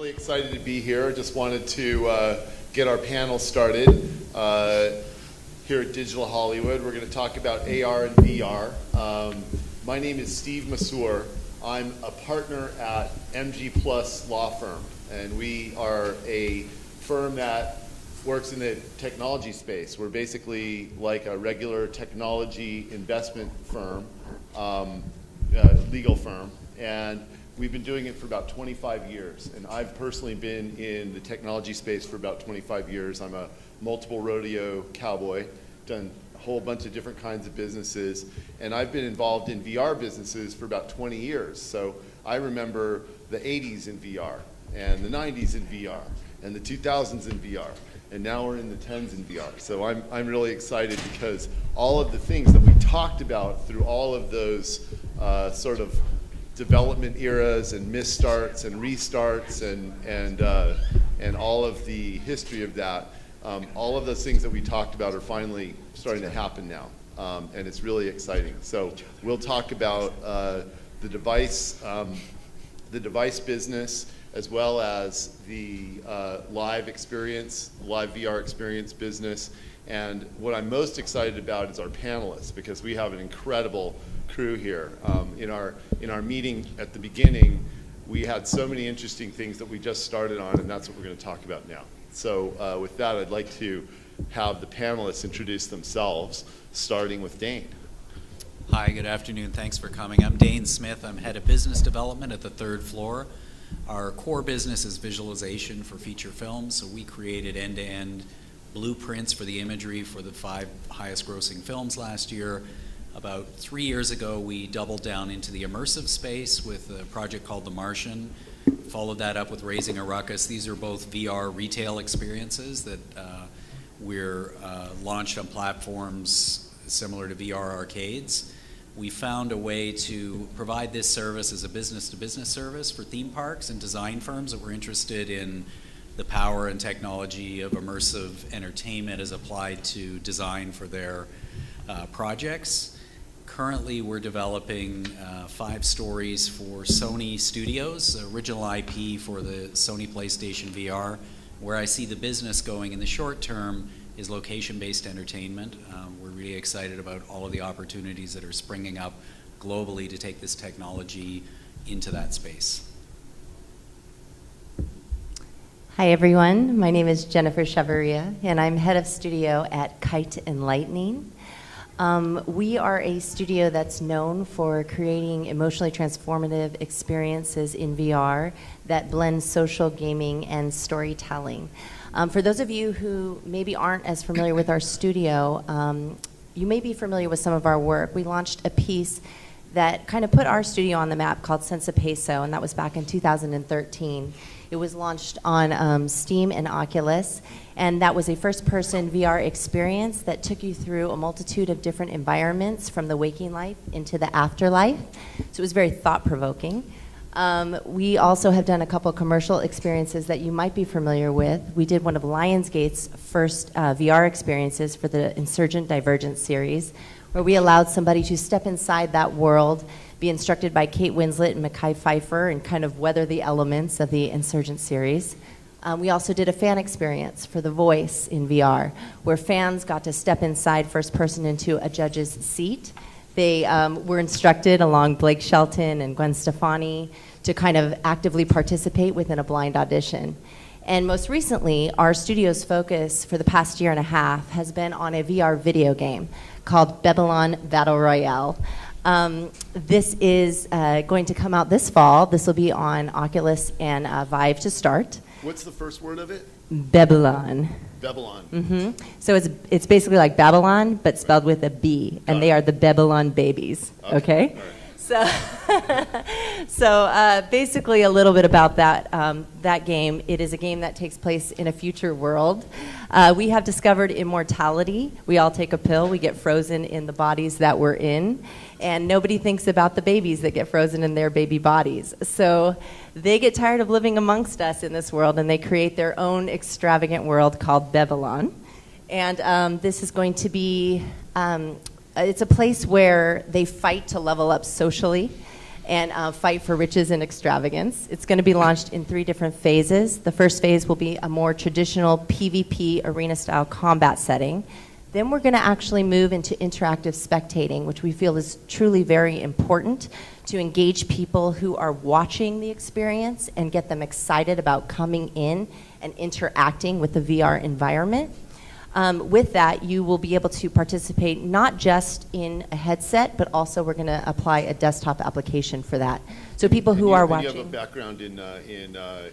really excited to be here. Just wanted to get our panel started here at Digital Hollywood. We're going to talk about AR and VR. My name is Steve Masur. I'm a partner at MG Plus Law Firm, and we are a firm that works in the technology space. We're basically like a regular technology investment firm, legal firm, and we've been doing it for about 25 years. And I've personally been in the technology space for about 25 years. I'm a multiple rodeo cowboy, done a whole bunch of different kinds of businesses, and I've been involved in VR businesses for about 20 years. So I remember the 80s in VR, and the 90s in VR, and the 2000s in VR. And now we're in the 10s in VR. So I'm really excited because all of the things that we talked about through all of those sort of development eras and misstarts and restarts and all of the history of that, all of those things that we talked about are finally starting to happen now. And it's really exciting. So we'll talk about the device business, as well as the live VR experience business. And what I'm most excited about is our panelists, because we have an incredible crew here. In our meeting at the beginning, we had so many interesting things that we just started on, and that's what we're going to talk about now. So with that, I'd like to have the panelists introduce themselves, starting with Dane. Hi, good afternoon. Thanks for coming. I'm Dane Smith. I'm head of business development at the Third Floor. Our core business is visualization for feature films, so we created end-to-end blueprints for the imagery for the 5 highest grossing films last year. About 3 years ago, we doubled down into the immersive space with a project called The Martian. Followed that up with Raising a Ruckus. These are both VR retail experiences that we're launched on platforms similar to VR arcades. We found a way to provide this service as a business-to-business service for theme parks and design firms that were interested in the power and technology of immersive entertainment as applied to design for their projects. Currently, we're developing 5 stories for Sony Studios, original IP for the Sony PlayStation VR. Where I see the business going in the short term is location-based entertainment. We're really excited about all of the opportunities that are springing up globally to take this technology into that space. Hi everyone, my name is Jennifer Chavarria, and I'm head of studio at Kite and Lightning. We are a studio that's known for creating emotionally transformative experiences in VR that blend social gaming and storytelling. For those of you who maybe aren't as familiar with our studio, you may be familiar with some of our work. We launched a piece that kind of put our studio on the map called Sense of Peso, and that was back in 2013. It was launched on Steam and Oculus, and that was a first-person VR experience that took you through a multitude of different environments from the waking life into the afterlife. So it was very thought-provoking. We also have done a couple commercial experiences that you might be familiar with. We did one of Lionsgate's first VR experiences for the Insurgent Divergent series, where we allowed somebody to step inside that world, be instructed by Kate Winslet and Mekhi Phifer, and kind of weather the elements of the Insurgent series. We also did a fan experience for The Voice in VR, where fans got to step inside first person into a judge's seat. They were instructed, along Blake Shelton and Gwen Stefani, to kind of actively participate within a blind audition. And most recently, our studio's focus for the past year and a half has been on a VR video game called Babylon Battle Royale. This is going to come out this fall. This will be on Oculus and Vive to start. What's the first word of it? Babylon. Babylon. Mm-hmm. So it's basically like Babylon, but spelled with a B, and they are the Babylon babies. Okay? So basically a little bit about that game. It is a game that takes place in a future world. We have discovered immortality. We all take a pill. We get frozen in the bodies that we're in. And nobody thinks about the babies that get frozen in their baby bodies. So they get tired of living amongst us in this world, and they create their own extravagant world called Babylon. And this is going to be, it's a place where they fight to level up socially. and fight for riches and extravagance. It's going to be launched in 3 different phases. The first phase will be a more traditional PvP arena-style combat setting. Then we're going to actually move into interactive spectating, which we feel is truly very important to engage people who are watching the experience and get them excited about coming in and interacting with the VR environment. With that, you will be able to participate not just in a headset, but also we're going to apply a desktop application for that. So people who are watching. You have a background in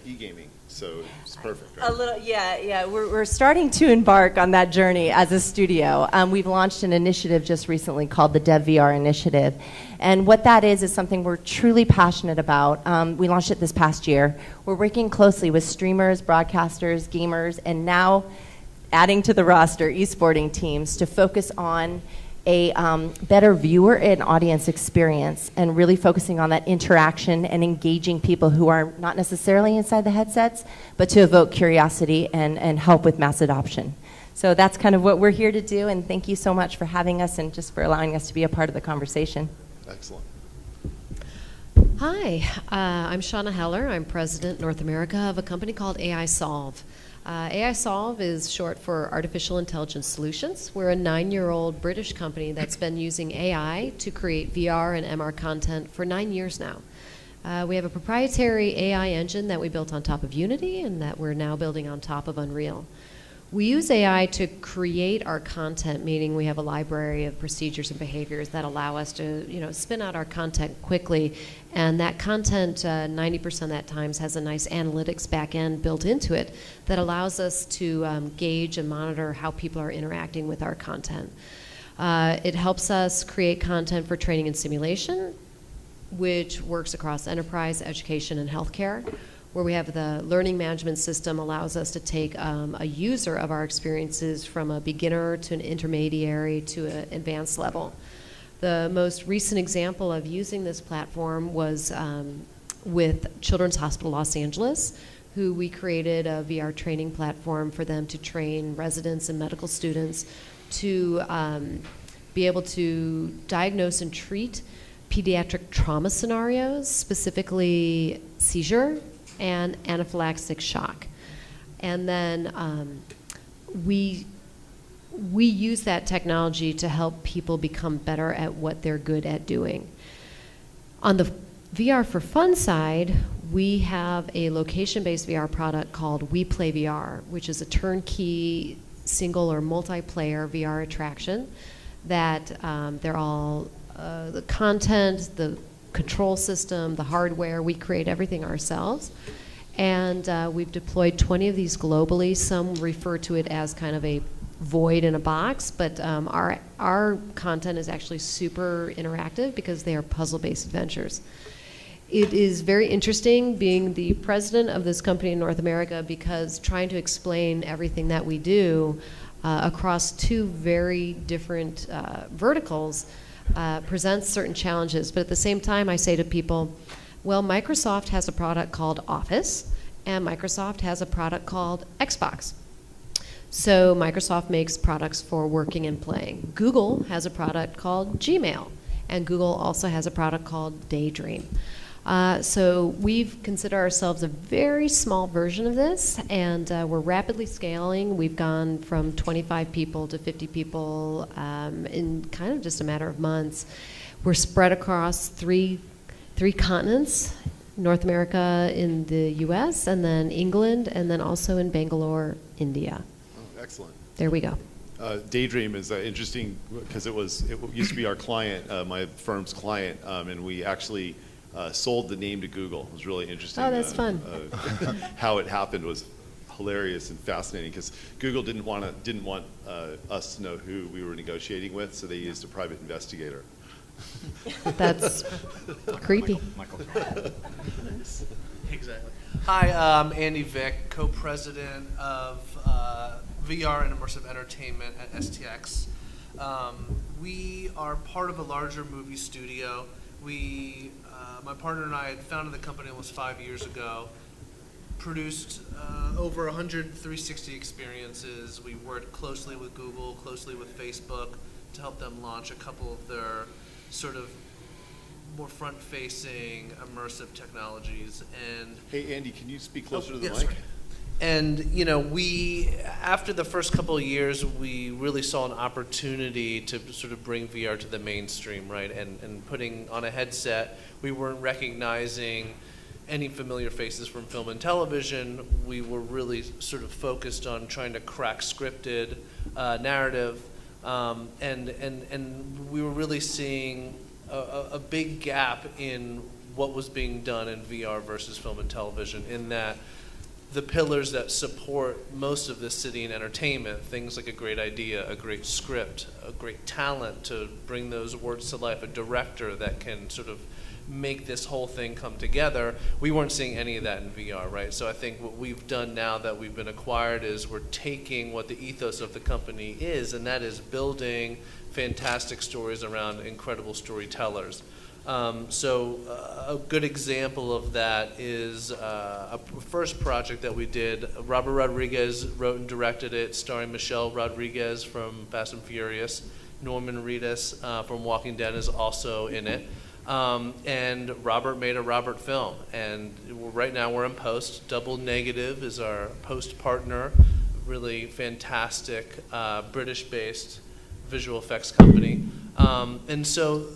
e-gaming, so it's perfect, A right? little, yeah. We're starting to embark on that journey as a studio. We've launched an initiative just recently called the DevVR Initiative. And what that is something we're truly passionate about. We launched it this past year. We're working closely with streamers, broadcasters, gamers, and now adding to the roster esporting teams to focus on a better viewer and audience experience and really focusing on that interaction and engaging people who are not necessarily inside the headsets, but to evoke curiosity and help with mass adoption. So that's kind of what we're here to do, and thank you so much for having us and just for allowing us to be a part of the conversation. Excellent. Hi, I'm Shauna Heller. I'm president North America of a company called AI Solve. AI Solve is short for Artificial Intelligence Solutions. We're a 9-year-old British company that's been using AI to create VR and MR content for 9 years now. We have a proprietary AI engine that we built on top of Unity and that we're now building on top of Unreal. We use AI to create our content, meaning we have a library of procedures and behaviors that allow us to, spin out our content quickly. And that content, 90% of that times, has a nice analytics backend built into it that allows us to gauge and monitor how people are interacting with our content. It helps us create content for training and simulation, which works across enterprise, education, and healthcare. Where we have the learning management system allows us to take a user of our experiences from a beginner to an intermediary to an advanced level. The most recent example of using this platform was with Children's Hospital Los Angeles, who we created a VR training platform for them to train residents and medical students to be able to diagnose and treat pediatric trauma scenarios, specifically seizure and anaphylactic shock. And then we use that technology to help people become better at what they're good at doing. On the VR for Fun side, we have a location-based VR product called We Play VR, which is a turnkey single or multiplayer VR attraction that they're all the content, the control system, the hardware, we create everything ourselves. And we've deployed 20 of these globally. Some refer to it as kind of a void in a box, but our content is actually super interactive because they are puzzle-based adventures. It is very interesting being the president of this company in North America because trying to explain everything that we do across 2 very different verticals presents certain challenges. But at the same time, I say to people, well, Microsoft has a product called Office, and Microsoft has a product called Xbox. So Microsoft makes products for working and playing. Google has a product called Gmail, and Google also has a product called Daydream. So we've considered ourselves a very small version of this, and we're rapidly scaling. We've gone from 25 people to 50 people in kind of just a matter of months. We're spread across three continents, North America in the US, and then England, and then also in Bangalore, India. Oh, excellent. There we go. Daydream is interesting because it used to be our client, my firm's client, and we actually sold the name to Google. It was really interesting. Oh, that's fun. How it happened was hilarious and fascinating because Google didn't want us to know who we were negotiating with, so they used a private investigator. That's creepy. Exactly. Hi, I'm Andy Vick, co-president of VR and Immersive Entertainment at STX. We are part of a larger movie studio. My partner and I had founded the company almost 5 years ago, produced over 100 360 experiences. We worked closely with Google, closely with Facebook to help them launch a couple of their sort of more front-facing, immersive technologies. And Hey, Andy, can you speak closer to the yeah, mic? sorry. And after the first couple of years, we really saw an opportunity to sort of bring VR to the mainstream, right? And putting on a headset, we weren't recognizing any familiar faces from film and television. We were really sort of focused on trying to crack scripted narrative, and we were really seeing a big gap in what was being done in VR versus film and television, in that the pillars that support most of this city in entertainment, things like a great idea, a great script, a great talent to bring those words to life, a director that can sort of make this whole thing come together, we weren't seeing any of that in VR, right? So I think what we've done now that we've been acquired is we're taking what the ethos of the company is, and that is building fantastic stories around incredible storytellers. A good example of that is a first project that we did. Robert Rodriguez wrote and directed it, starring Michelle Rodriguez from Fast and Furious. Norman Reedus from Walking Dead is also in it. And Robert made a Robert film. And right now we're in post. Double Negative is our post partner, really fantastic British-based visual effects company. And so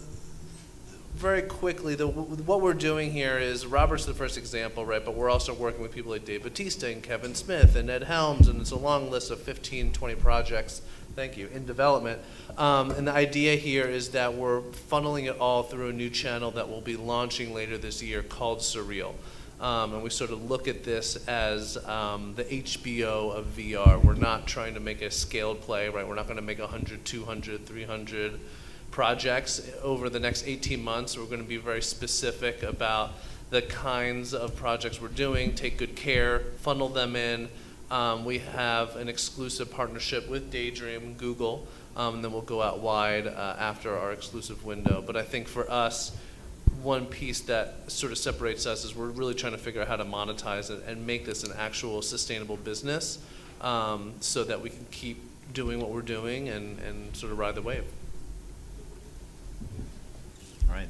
very quickly, what we're doing here is, Robert's the first example, right? But we're also working with people like Dave Bautista and Kevin Smith and Ed Helms, and it's a long list of 15, 20 projects, thank you, in development. And the idea here is that we're funneling it all through a new channel that we'll be launching later this year called Surreal. And we sort of look at this as the HBO of VR. We're not trying to make a scaled play, right? We're not going to make 100, 200, 300 projects over the next 18 months. We're going to be very specific about the kinds of projects we're doing, take good care, funnel them in. We have an exclusive partnership with Daydream, Google, and then we'll go out wide after our exclusive window. But I think for us, one piece that sort of separates us is we're really trying to figure out how to monetize it and make this an actual sustainable business, so that we can keep doing what we're doing and sort of ride the wave. All right.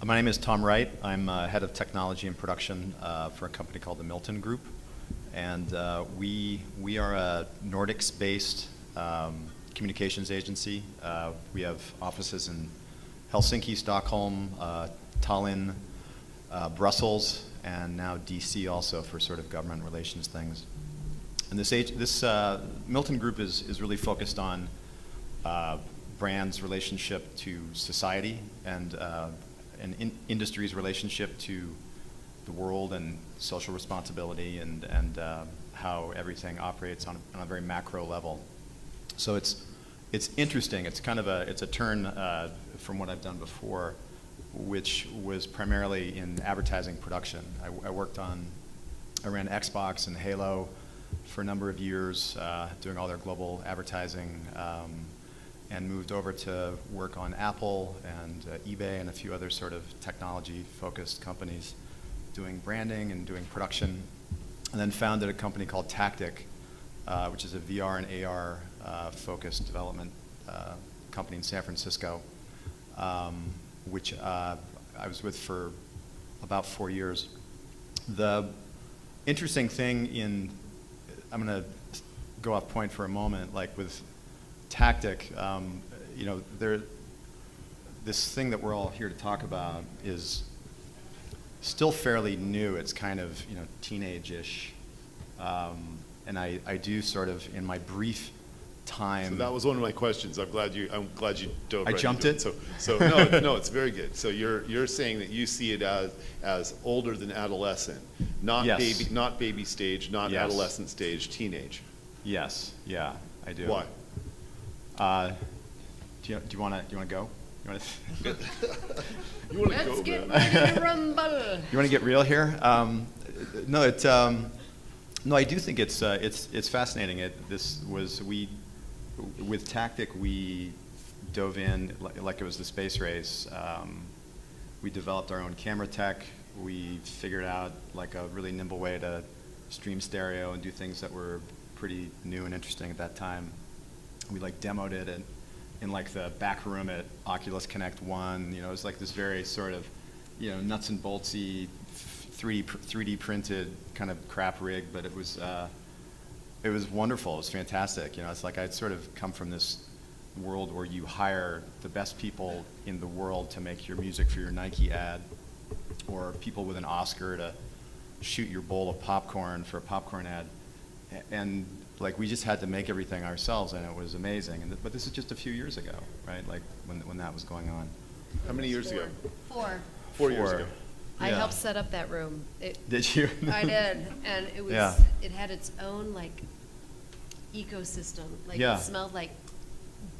My name is Tom Wright. I'm head of technology and production for a company called the Milton Group. And we are a Nordics-based communications agency. We have offices in Helsinki, Stockholm, Tallinn, Brussels, and now DC also for sort of government relations things. And this Milton Group is really focused on brands' relationship to society and industry's relationship to the world and social responsibility and how everything operates on a very macro level. So it's interesting. It's kind of a turn from what I've done before, which was primarily in advertising production. I ran Xbox and Halo for a number of years, doing all their global advertising, and moved over to work on Apple and eBay and a few other sort of technology-focused companies doing branding and doing production, and then founded a company called Tactic, which is a VR and AR focused development company in San Francisco, which I was with for about 4 years. The interesting thing I'm going to go off point for a moment, like with Tactic, this thing that we're all here to talk about is still fairly new. It's kind of teenage-ish, and I do sort of in my brief time. So that was one of my questions. I'm glad you dove I right jumped into it. So no, it's very good. So you're saying that you see it as older than adolescent, not Yes. baby stage, not Yes. adolescent stage, teenage. Yes, yeah, I do. Why? Do you want to go? You want to? You want to Let's go, get man. ready to rumble. You want to get real here? No, I do think it's fascinating. With Tactic, we dove in like it was the space race. We developed our own camera tech. We figured out like a really nimble way to stream stereo and do things that were pretty new and interesting at that time. We demoed it in like the back room at Oculus Connect 1. You know, it was like this very sort of, you know, nuts and boltsy, 3D printed kind of crap rig, but it was wonderful. It was fantastic. You know, it's like I'd sort of come from this world where you hire the best people in the world to make your music for your Nike ad, or people with an Oscar to shoot your bowl of popcorn for a popcorn ad. And like we just had to make everything ourselves, and it was amazing. But this is just a few years ago, right? Like when that was going on. How many years ago? 4. 4 years ago. I Yeah. helped set up that room. Did you? I did, and it was. Yeah. It had its own like ecosystem. Like Yeah. it smelled like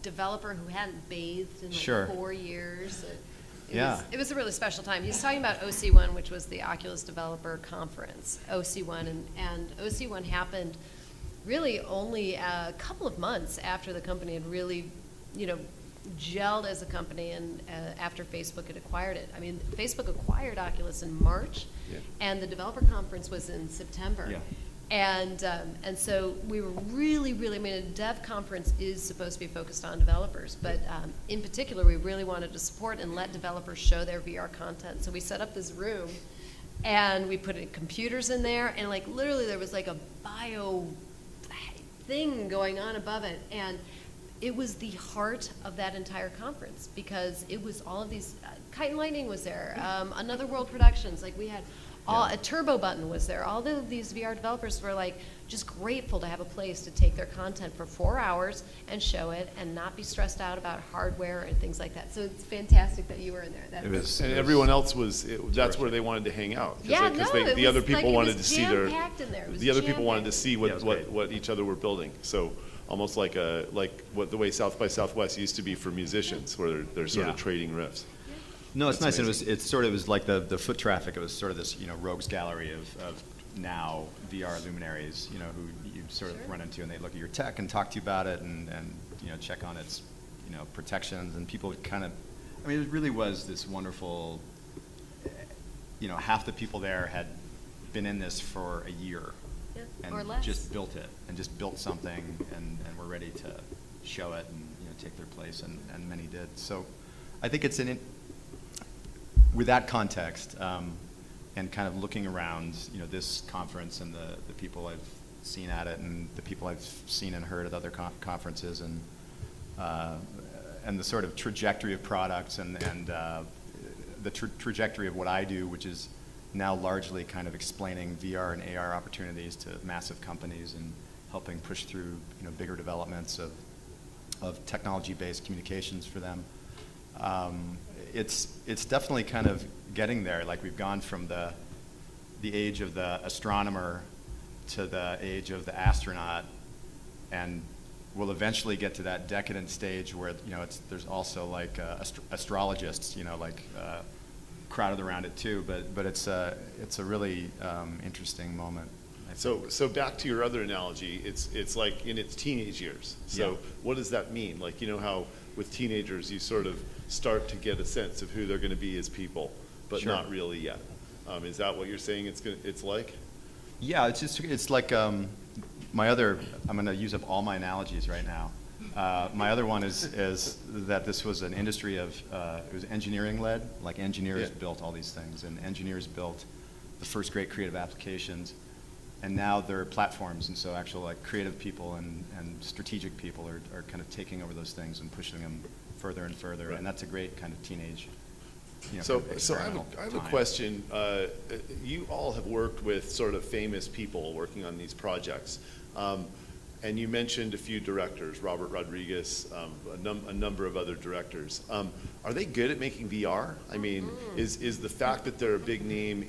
developer who hadn't bathed in like Sure. 4 years. It was a really special time. He's talking about OC1, which was the Oculus Developer Conference, OC1, and OC1 happened really only a couple of months after the company had really, you know, gelled as a company, and after Facebook had acquired it. I mean, Facebook acquired Oculus in March, Yeah. and the developer conference was in September. Yeah. And so we were really, I mean, a dev conference is supposed to be focused on developers, but in particular, we really wanted to support and let developers show their VR content. So we set up this room, and we put computers in there, and like literally there was like a bio thing going on above it, and it was the heart of that entire conference, because it was all of these, Kite and Lightning was there, Another World Productions, like we had a Turbo Button was there. All of these VR developers were like just grateful to have a place to take their content for 4 hours and show it and not be stressed out about hardware and things like that. So it's fantastic that you were in there. And everyone else was, that's where they wanted to hang out. Yeah, the other people wanted to see their, jam-packed in there. It was the other people wanted to jam-packed. see Yeah, it was great. what each other were building. So almost like what the way South by Southwest used to be for musicians, where they're sort of Yeah. trading riffs. No, it's That's nice. amazing. It sort of was like the foot traffic. It was sort of this, you know, rogues gallery of now VR luminaries, you know, who you sort of run into, and they look at your tech and talk to you about it, and you know, check on its, you know, protections, and people kind of, I mean, it really was this wonderful, you know, half the people there had been in this for a year, Yeah, and or less. just built it, and just built something, and were ready to show it and, you know, take their place, and many did. So I think it's with that context, and kind of looking around, you know, this conference and the people I've seen at it, and the people I've seen and heard at other conferences, and the sort of trajectory of products, and the trajectory of what I do, which is now largely kind of explaining VR and AR opportunities to massive companies and helping push through, you know, bigger developments of technology-based communications for them. It's definitely kind of getting there. Like we've gone from the age of the astronomer to the age of the astronaut, and we'll eventually get to that decadent stage where, you know, there's also like astrologists, you know, like crowded around it too. But it's a really interesting moment. So back to your other analogy, it's like in its teenage years. So Yeah. what does that mean? Like, you know how with teenagers you sort of start to get a sense of who they're going to be as people, but Sure. not really yet. Is that what you're saying it's like? Yeah, it's like my other. I'm going to use up all my analogies right now. My other one is that this was an industry of it was engineering led. Like engineers Yeah. built all these things, and engineers built the first great creative applications, and now they're platforms, and so actual like creative people and strategic people are kind of taking over those things and pushing them further and further, Right. and that's a great kind of teenage. You know, So, kind of so I experimental have a time. question. You all have worked with sort of famous people working on these projects. And you mentioned a few directors, Robert Rodriguez, a number of other directors. Are they good at making VR? I mean, is the fact that they're a big name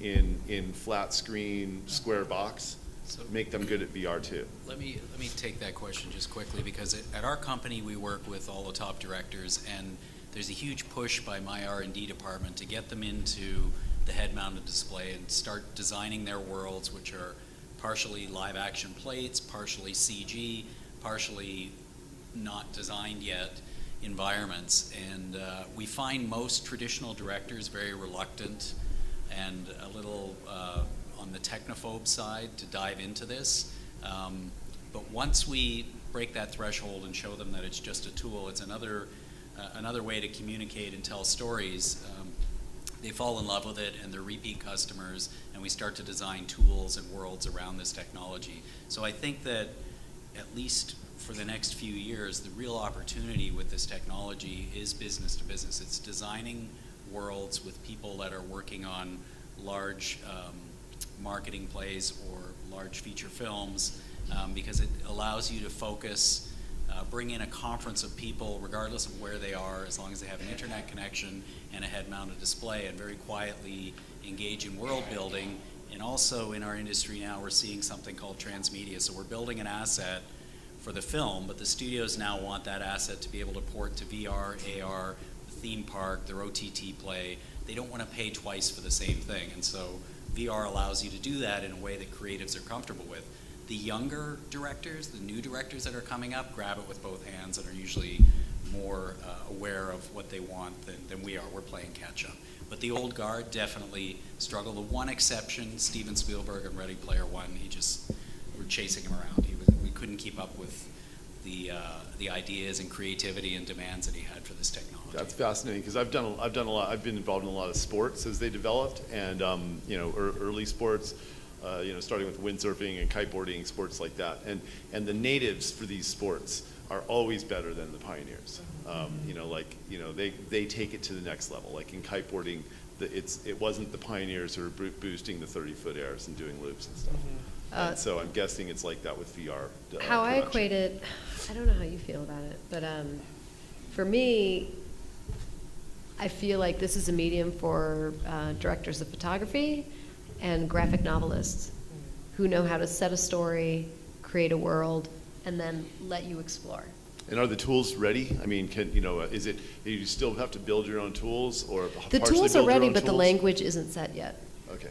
in flat screen, square box, So- make them good at VR too? Let me take that question just quickly, because at our company we work with all the top directors, and there's a huge push by my R&D department to get them into the head-mounted display and start designing their worlds, which are partially live-action plates, partially CG, partially not designed yet environments. And we find most traditional directors very reluctant and a little on the technophobe side to dive into this. But once we break that threshold and show them that it's just a tool, it's another another way to communicate and tell stories, they fall in love with it and they're repeat customers, and we start to design tools and worlds around this technology. So I think that at least for the next few years, the real opportunity with this technology is business to business. It's designing worlds with people that are working on large marketing plays or large feature films, because it allows you to focus, bring in a conference of people regardless of where they are, as long as they have an internet connection and a head-mounted display, and very quietly engage in world building. And also in our industry now, we're seeing something called transmedia. So we're building an asset for the film, but the studios now want that asset to be able to port to VR, AR, the theme park, their OTT play. They don't want to pay twice for the same thing. And so VR allows you to do that in a way that creatives are comfortable with. The younger directors, the new directors that are coming up, grab it with both hands and are usually more aware of what they want than we are. We're playing catch up. But the old guard definitely struggle. The one exception, Steven Spielberg and Ready Player One, we're chasing him around. We couldn't keep up with the ideas and creativity and demands that he had for this technology. That's fascinating, because I've done a lot. I've been involved in a lot of sports as they developed, and early sports. Starting with windsurfing and kiteboarding, sports like that. And the natives for these sports are always better than the pioneers. They take it to the next level. Like in kiteboarding, it wasn't the pioneers who were boosting the 30-foot airs and doing loops and stuff. And so I'm guessing it's like that with VR. How I equate it, I don't know how you feel about it, but for me, I feel like this is a medium for directors of photography and graphic novelists who know how to set a story, create a world, and then let you explore. And are the tools ready? I mean, is it, you still have to build your own tools, or the tools are ready, but the language isn't set yet. Okay.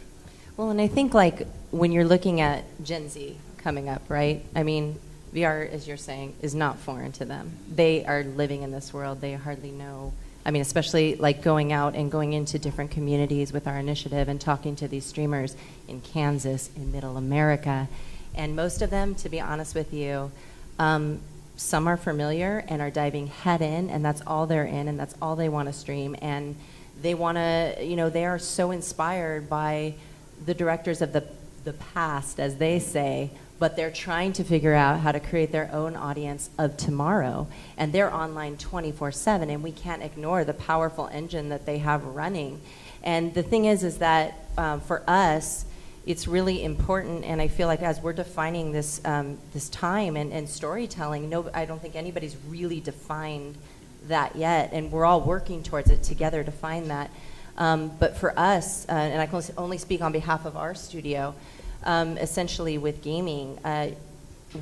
Well, and I think like when you're looking at Gen Z coming up, right? I mean, VR, as you're saying, is not foreign to them. They are living in this world. They hardly know. I mean, especially like going out and going into different communities with our initiative and talking to these streamers in Kansas, in Middle America. And most of them, to be honest with you, some are familiar and are diving head in, and that's all they're in, and that's all they want to stream. And they want to, they are so inspired by the directors of the past, as they say, but they're trying to figure out how to create their own audience of tomorrow. And they're online 24/7, and we can't ignore the powerful engine that they have running. And the thing is that for us, it's really important, and I feel like as we're defining this this time and storytelling, I don't think anybody's really defined that yet, and we're all working towards it together to find that. But for us, and I can only speak on behalf of our studio, essentially with gaming,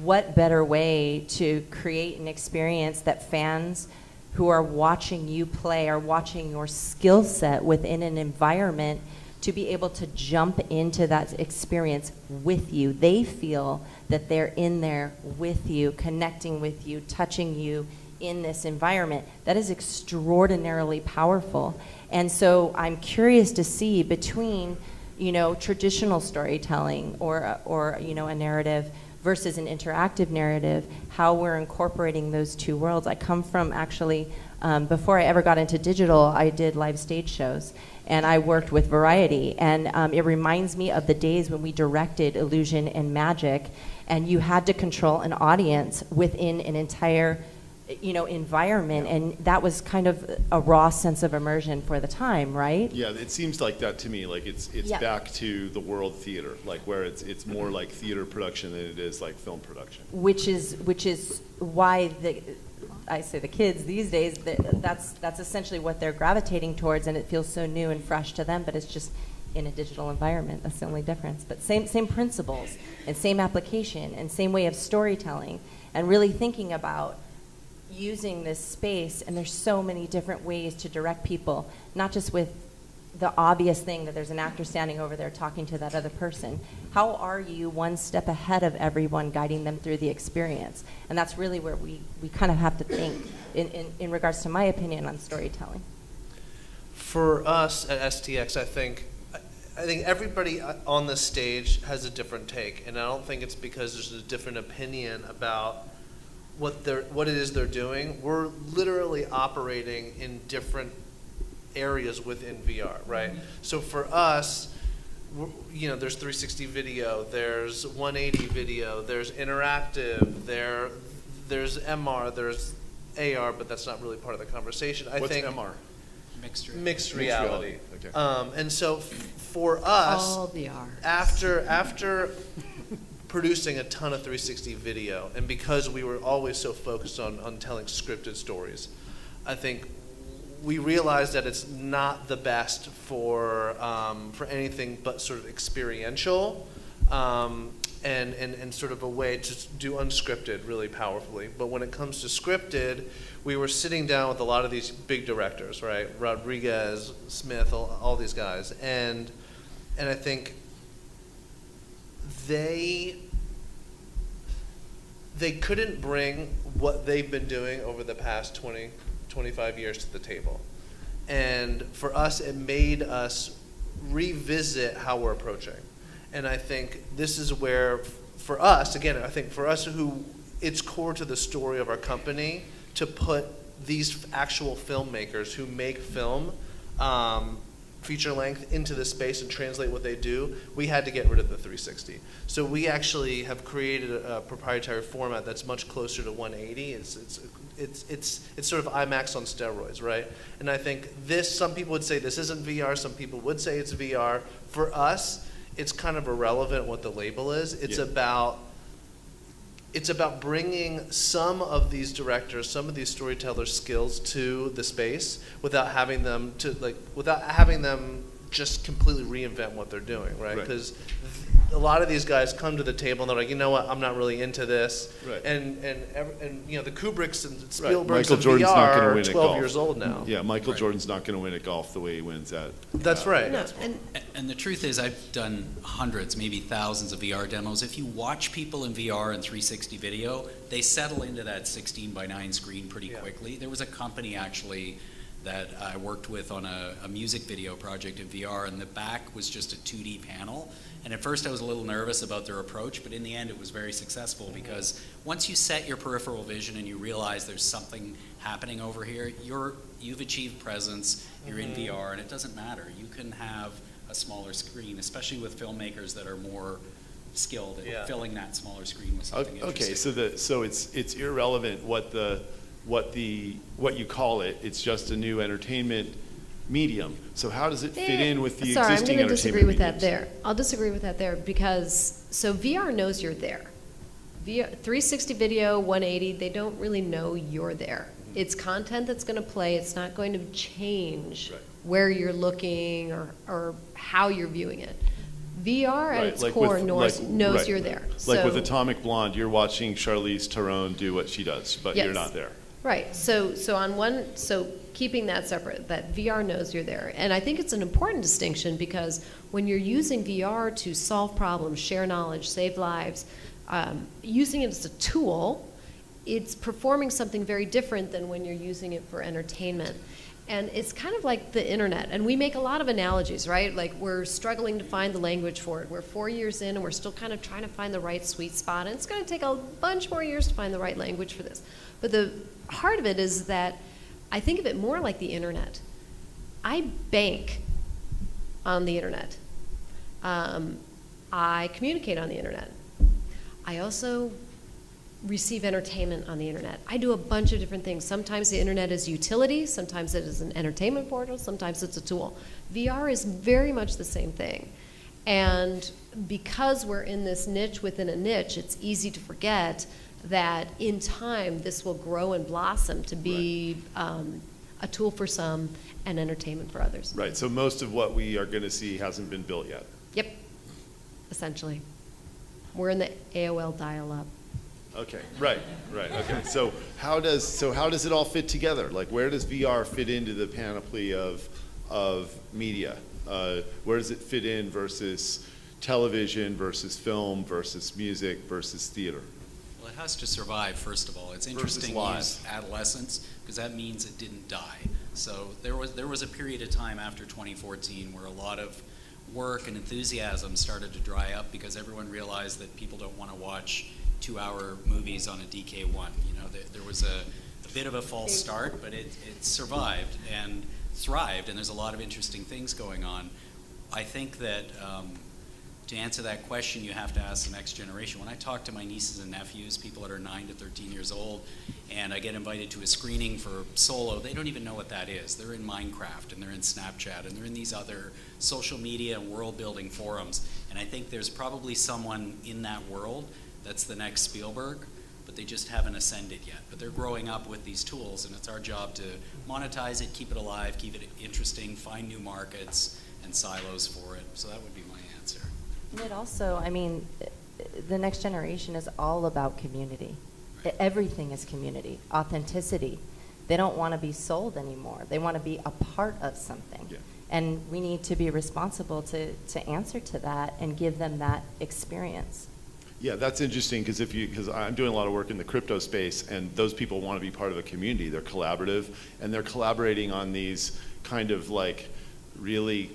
what better way to create an experience that fans who are watching you play are watching your skill set within an environment to be able to jump into that experience with you. They feel that they're in there with you, connecting with you, touching you in this environment. That is extraordinarily powerful. And so I'm curious to see between traditional storytelling or a narrative versus an interactive narrative, how we're incorporating those two worlds. I come from actually, before I ever got into digital, I did live stage shows, and I worked with Variety, and it reminds me of the days when we directed Illusion and Magic, and you had to control an audience within an entire environment, and that was kind of a raw sense of immersion for the time, right? Yeah, it seems like that to me. Like it's Yeah. back to the world theater, like where it's more like theater production than it is like film production. Which is why I say the kids these days, that's essentially what they're gravitating towards, and it feels so new and fresh to them, but it's just in a digital environment. That's the only difference. But same principles and same application and same way of storytelling, and really thinking about using this space. And there's so many different ways to direct people, not just with the obvious thing that there's an actor standing over there talking to that other person. How are you one step ahead of everyone, guiding them through the experience? And that's really where we kind of have to think in regards to my opinion on storytelling. For us at STX, I think everybody on this stage has a different take, and I don't think it's because there's a different opinion about what it is they're doing, we're literally operating in different areas within VR, right? So for us, there's 360 video, there's 180 video, there's interactive, there's MR, there's AR, but that's not really part of the conversation. What's MR? Mixed reality. Okay. And so for us, All VR. after producing a ton of 360 video, and because we were always so focused on telling scripted stories, I think we realized that it's not the best for anything but sort of experiential, and sort of a way to do unscripted really powerfully. But when it comes to scripted, we were sitting down with a lot of these big directors, right? Rodriguez, Smith, all these guys, and I think they couldn't bring what they've been doing over the past 20, 25 years to the table. And for us, it made us revisit how we're approaching. And I think this is where, for us, again, I think for us who it's core to the story of our company to put these actual filmmakers who make film, feature length, into the space and translate what they do, we had to get rid of the 360. So we actually have created a proprietary format that's much closer to 180. It's sort of IMAX on steroids, right? And I think some people would say this isn't VR, some people would say it's VR. For us, it's kind of irrelevant what the label is. It's about bringing some of these directors, some of these storytellers' skills to the space without having them just completely reinvent what they're doing, right? Because a lot of these guys come to the table and they're like, you know what, I'm not really into this. Right. And the Kubricks and Spielbergs of VR are 12 years old now. Yeah, Michael Jordan's not going to win at golf the way he wins at. That's right. No, And the truth is, I've done hundreds, maybe thousands of VR demos. If you watch people in VR and 360 video, they settle into that 16:9 screen pretty quickly. There was a company actually that I worked with on a music video project in VR, and the back was just a 2D panel. And at first I was a little nervous about their approach, but in the end it was very successful, because once you set your peripheral vision and you realize there's something happening over here, you've achieved presence, you're in VR, and it doesn't matter. You can have a smaller screen, especially with filmmakers that are more skilled at filling that smaller screen with something interesting. Okay, so it's irrelevant what you call it. It's just a new entertainment medium. So how does it fit in with the existing entertainment I'm going to disagree with that mediums? there. I'll disagree with that there because VR knows you're there. 360 video, 180, they don't really know you're there. It's content that's going to play. It's not going to change where you're looking or how you're viewing it. VR at its core knows you're there. Like with Atomic Blonde, you're watching Charlize Theron do what she does, but you're not there. Right. So keeping that separate, that VR knows you're there. And I think it's an important distinction because when you're using VR to solve problems, share knowledge, save lives, using it as a tool, it's performing something very different than when you're using it for entertainment. And it's kind of like the internet. And we make a lot of analogies, right? Like we're struggling to find the language for it. We're 4 years in and we're still kind of trying to find the right sweet spot. And it's going to take a bunch more years to find the right language for this. But the heart of it is that I think of it more like the internet. I bank on the internet. I communicate on the internet. I also receive entertainment on the internet. I do a bunch of different things. Sometimes the internet is utility, sometimes it is an entertainment portal, sometimes it's a tool. VR is very much the same thing. And because we're in this niche within a niche, it's easy to forget that in time this will grow and blossom to be a tool for some and entertainment for others. Right, so most of what we are going to see hasn't been built yet. Yep, essentially. We're in the AOL dial-up. Okay, right, okay. So how does it all fit together? Like, where does VR fit into the panoply of media? Where does it fit in versus television, versus film, versus music, versus theater? Well, it has to survive, first of all. It's interesting to use adolescence because that means it didn't die. So there was a period of time after 2014 where a lot of work and enthusiasm started to dry up because everyone realized that people don't want to watch 2-hour movies on a DK1. You know, There was a bit of a false start, but it survived and thrived, and there's a lot of interesting things going on. I think that to answer that question, you have to ask the next generation. When I talk to my nieces and nephews, people that are 9 to 13 years old, and I get invited to a screening for Solo, they don't even know what that is. They're in Minecraft, and they're in Snapchat, and they're in these other social media and world-building forums. And I think there's probably someone in that world that's the next Spielberg, but they just haven't ascended yet. But they're growing up with these tools, and it's our job to monetize it, keep it alive, keep it interesting, find new markets and silos for it. So that would be my answer. And it also, I mean, the next generation is all about community. Right. Everything is community, authenticity. They don't want to be sold anymore. They want to be a part of something. Yeah. And we need to be responsible to answer to that and give them that experience. Yeah, that's interesting because I'm doing a lot of work in the crypto space, and those people want to be part of a community. They're collaborative, and they're collaborating on these kind of like really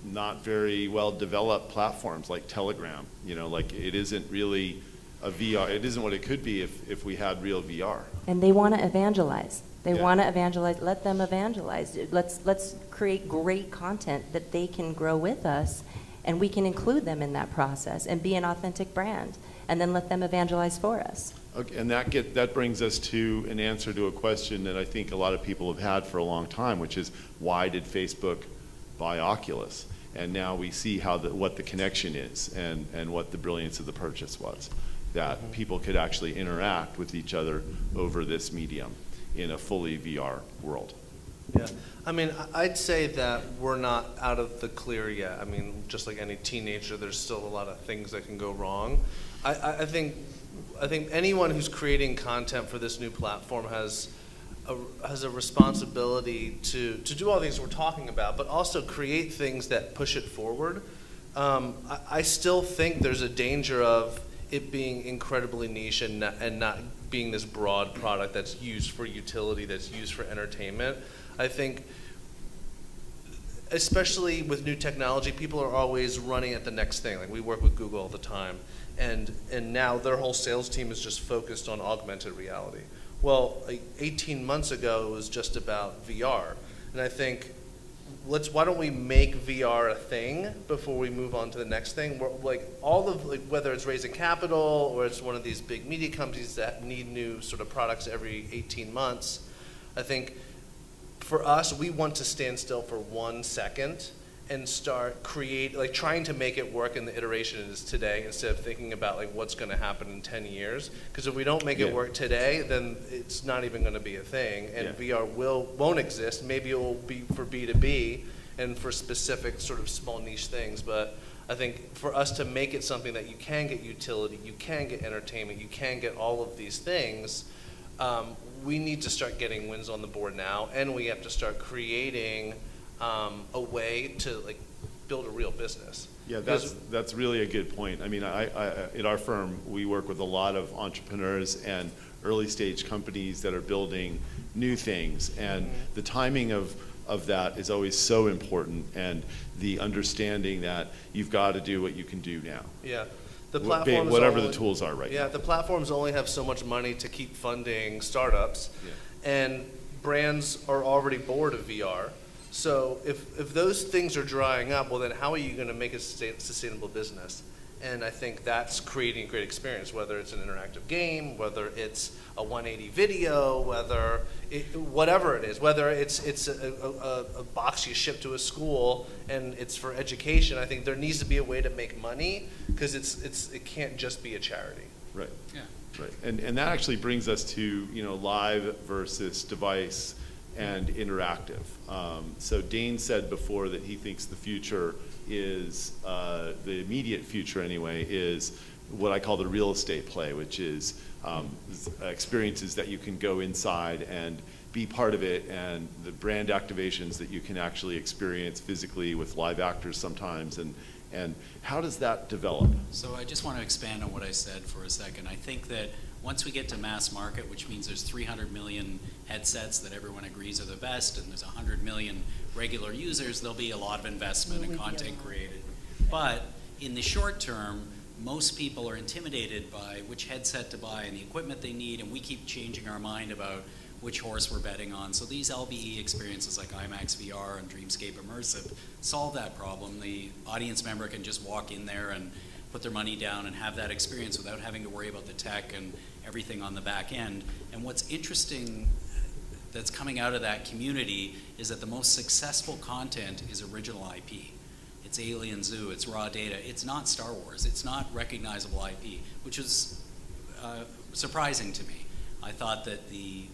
not very well developed platforms like Telegram. You know, like it isn't really a VR. It isn't what it could be if we had real VR. And they want to evangelize. They Yeah. want to evangelize. Let them evangelize. Let's create great content that they can grow with us, and we can include them in that process and be an authentic brand, and then let them evangelize for us. Okay, and that brings us to an answer to a question that I think a lot of people have had for a long time, which is why did Facebook buy Oculus? And now we see what the connection is and what the brilliance of the purchase was, that people could actually interact with each other over this medium in a fully VR world. Yeah, I mean, I'd say that we're not out of the clear yet. I mean, just like any teenager, there's still a lot of things that can go wrong. I think anyone who's creating content for this new platform has a responsibility to do all these we're talking about, but also create things that push it forward. I still think there's a danger of it being incredibly niche and not being this broad product that's used for utility, that's used for entertainment. I think, especially with new technology, people are always running at the next thing. Like we work with Google all the time, and now their whole sales team is just focused on augmented reality. Well, like 18 months ago, it was just about VR. And I think, why don't we make VR a thing before we move on to the next thing? Whether it's raising capital or it's one of these big media companies that need new sort of products every 18 months, I think for us, we want to stand still for 1 second and start trying to make it work in the iteration it is today instead of thinking about like what's going to happen in 10 years. Because if we don't make it work today, then it's not even going to be a thing, and VR won't exist. Maybe it will be for B2B and for specific sort of small niche things, but I think for us to make it something that you can get utility, you can get entertainment, you can get all of these things, we need to start getting wins on the board now, and we have to start creating a way to like build a real business. Yeah, that's really a good point. I mean, I at our firm, we work with a lot of entrepreneurs and early stage companies that are building new things, and the timing of that is always so important, and the understanding that you've got to do what you can do now. Yeah. The platforms whatever the tools are right now. Yeah, the platforms only have so much money to keep funding startups, and brands are already bored of VR. So if those things are drying up, well then how are you going to make a sustainable business? And I think that's creating a great experience, whether it's an interactive game, whether it's a 180 video, whatever it is, whether it's a box you ship to a school and it's for education. I think there needs to be a way to make money because it can't just be a charity. Right. Yeah. Right. And that actually brings us to live versus device and interactive. So Dane said before that he thinks the future is, the immediate future anyway, is what I call the real estate play, which is experiences that you can go inside and be part of it, and the brand activations that you can actually experience physically with live actors sometimes, and how does that develop? So I just want to expand on what I said for a second. I think that once we get to mass market, which means there's 300 million headsets that everyone agrees are the best, and there's 100 million regular users, there'll be a lot of investment and content created. But in the short term, most people are intimidated by which headset to buy and the equipment they need, and we keep changing our mind about which horse we're betting on. So these LBE experiences like IMAX VR and Dreamscape Immersive solve that problem. The audience member can just walk in there and put their money down and have that experience without having to worry about the tech and everything on the back end. And what's interesting that's coming out of that community is that the most successful content is original IP. It's Alien Zoo, it's raw data. It's not Star Wars. It's not recognizable IP, which is surprising to me. I thought that the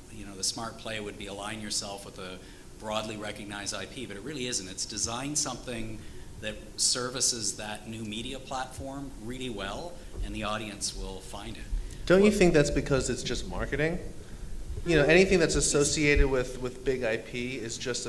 smart play would be align yourself with a broadly recognized IP, but it really isn't. It's design something that services that new media platform really well, and the audience will find it. Don't you think that's because it's just marketing? Anything that's associated with big IP is just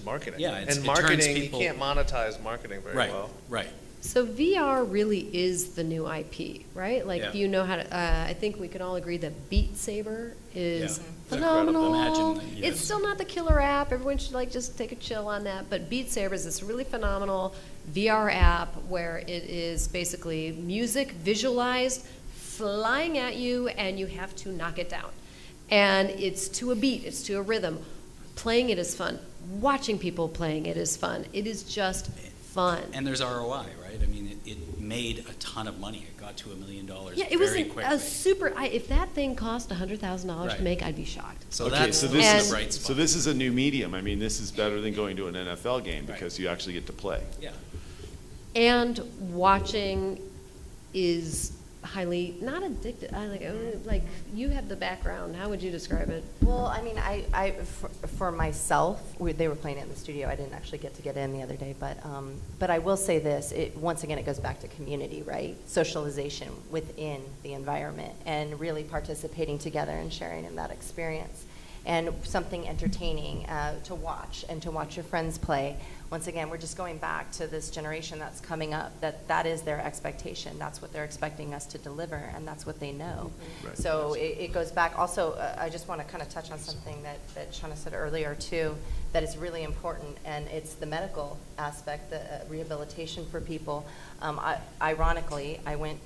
marketing. Yeah, and it turns marketing, people- you can't monetize marketing very well. Right. So VR really is the new IP, right? Like, Yeah. you know how to, I think we can all agree that Beat Saber is Yeah. phenomenal. Imagine that, yes. It's still not the killer app. Everyone should just take a chill on that. But Beat Saber is this really phenomenal VR app where it is basically music visualized, flying at you, and you have to knock it down. And it's to a beat, it's to a rhythm. Playing it is fun. Watching people playing it is fun. It is just fun. And there's ROI, right? I mean, it made a ton of money. It got to $1 million Yeah, it was very a quickly. super. If that thing cost $100,000 Right. to make, I'd be shocked. So Okay, that's so the this is- bright spot. So this is a new medium. I mean, this is better than going to an NFL game because you actually get to play. Yeah. And watching is highly not addictive. Like you have the background. How would you describe it? Well, I mean, for myself, they were playing it in the studio. I didn't actually get in the other day, but I will say this. Once again, it goes back to community, right? Socialization within the environment and really participating together and sharing in that experience. And something entertaining to watch and to watch your friends play. Once again, we're just going back to this generation that's coming up, that is their expectation. That's what they're expecting us to deliver, and that's what they know. Right. So it goes back. Also, I just want to kind of touch on something that Shauna said earlier, too, that is really important, and it's the medical aspect, the rehabilitation for people. Ironically, I went,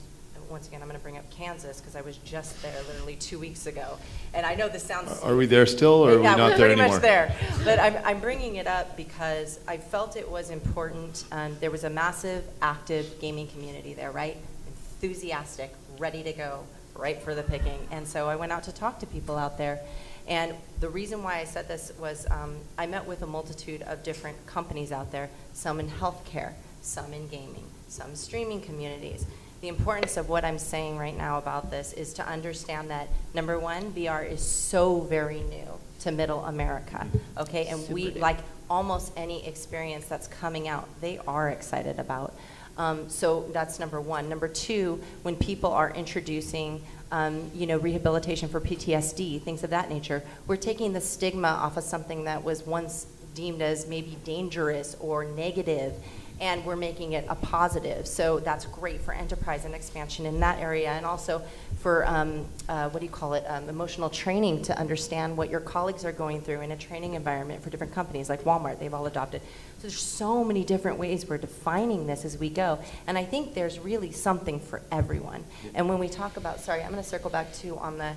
once again, I'm going to bring up Kansas, because I was just there literally 2 weeks ago. And I know this sounds... Are we there still, or are we yeah, not we're there pretty anymore? much there. But I'm bringing it up because I felt it was important. There was a massive, active gaming community there, right? Enthusiastic, ready to go, right for the picking. And so I went out to talk to people out there. And the reason why I said this was I met with a multitude of different companies out there, some in healthcare, some in gaming, some streaming communities. The importance of what I'm saying right now about this is to understand that, number one, VR is so very new to middle America, okay? And we, like almost any experience that's coming out, they are excited about. So that's number one. Number two, when people are introducing rehabilitation for PTSD, things of that nature, we're taking the stigma off of something that was once deemed as maybe dangerous or negative, and we're making it a positive. So that's great for enterprise and expansion in that area, and also for, emotional training to understand what your colleagues are going through in a training environment for different companies, like Walmart, they've all adopted. So there's so many different ways we're defining this as we go, and I think there's really something for everyone. And when we talk about, sorry, I'm gonna circle back too on the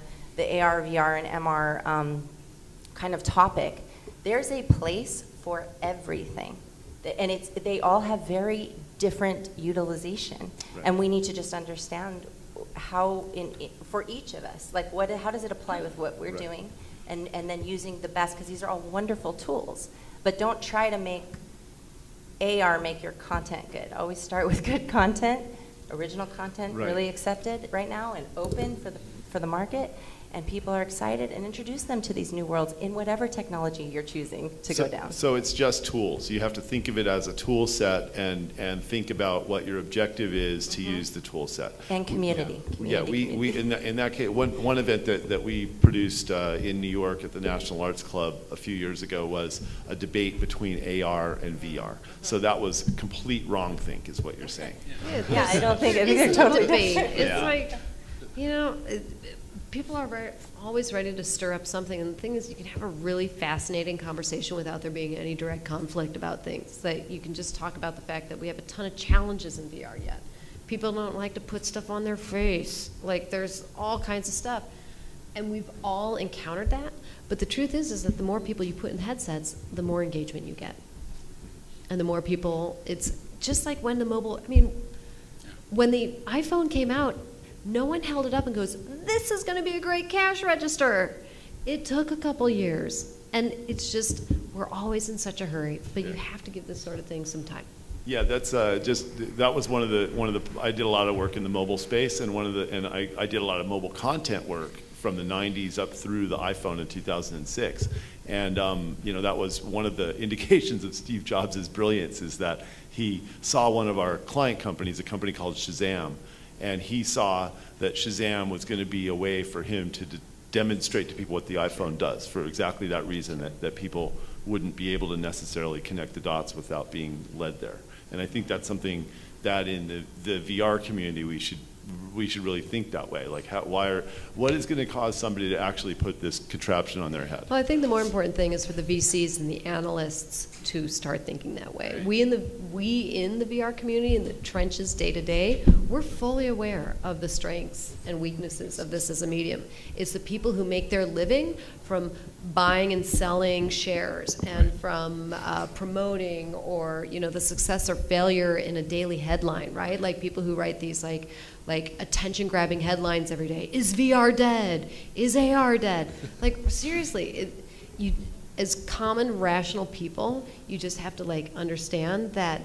AR, VR, and MR kind of topic, there's a place for everything. And they all have very different utilization, Right. and we need to just understand how, for each of us, like how does it apply with what we're Right. doing, and then using the best, because these are all wonderful tools. But don't try to make AR make your content good. Always start with good content, original content, Right. really accepted right now and open for the market. And people are excited, and introduce them to these new worlds in whatever technology you're choosing to go down. So it's just tools. You have to think of it as a tool set and think about what your objective is to use the tool set. And community. Yeah, Community. we in that case, one event that we produced in New York at the National Arts Club a few years ago was a debate between AR and VR. So that was complete wrong think, is what you're saying. Yeah, I think they're It's totally debate. different. It's Yeah. like, people are always ready to stir up something, and the thing is, you can have a really fascinating conversation without there being any direct conflict about things. That you can just talk about the fact that we have a ton of challenges in VR yet. People don't like to put stuff on their face. Like, there's all kinds of stuff. And we've all encountered that. But the truth is that the more people you put in headsets, the more engagement you get. And the more people, it's just like when the mobile, I mean, when the iPhone came out, no one held it up and goes, this is going to be a great cash register. It took a couple years. And it's just, we're always in such a hurry. But you have to give this sort of thing some time. Yeah, that's that was one of the I did a lot of work in the mobile space, and I did a lot of mobile content work from the 90s up through the iPhone in 2006. And that was one of the indications of Steve Jobs' brilliance, is that he saw one of our client companies, a company called Shazam, and he saw that Shazam was going to be a way for him to demonstrate to people what the iPhone does, for exactly that reason, that people wouldn't be able to necessarily connect the dots without being led there. And I think that's something that in the VR community we should really think that way. Like, what is going to cause somebody to actually put this contraption on their head? Well, I think the more important thing is for the VCs and the analysts to start thinking that way. Right. We in the VR community, in the trenches day to day, we're fully aware of the strengths and weaknesses of this as a medium. It's the people who make their living from buying and selling shares and from promoting, or the success or failure in a daily headline, right? Like people who write these like attention-grabbing headlines every day. Is VR dead? Is AR dead? Like, seriously, you as common rational people, you just have to understand that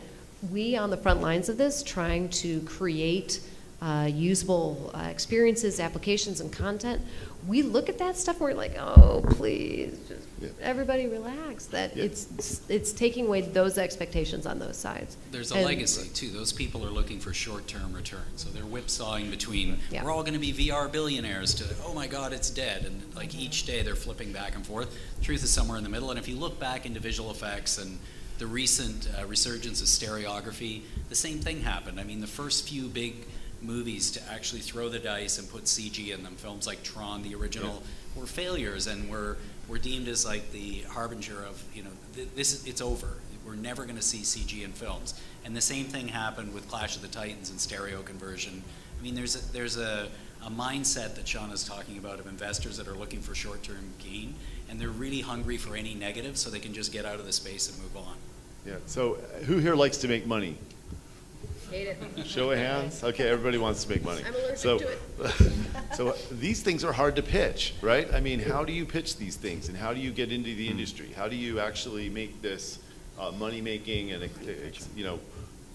we on the front lines of this, trying to create usable experiences, applications, and content, we look at that stuff and we're like, oh, please, just everybody relax. That it's taking away those expectations on those sides. There's a legacy, too. Those people are looking for short-term returns. So they're whipsawing between, we're all going to be VR billionaires, to, oh my God, it's dead. And each day they're flipping back and forth. The truth is somewhere in the middle. And if you look back into visual effects and the recent resurgence of stereography, the same thing happened. I mean, the first few big movies to actually throw the dice and put CG in them, films like Tron, the original, were failures, and were deemed as the harbinger of, it's over. We're never going to see CG in films. And the same thing happened with Clash of the Titans and stereo conversion. I mean, there's a mindset that Sean is talking about of investors that are looking for short-term gain, and they're really hungry for any negative so they can just get out of the space and move on. Yeah. So who here likes to make money? Hate it. Show of hands. Okay, everybody wants to make money. I'm allergic to it. So these things are hard to pitch, right? I mean, how do you pitch these things, and how do you get into the industry? How do you actually make this money-making and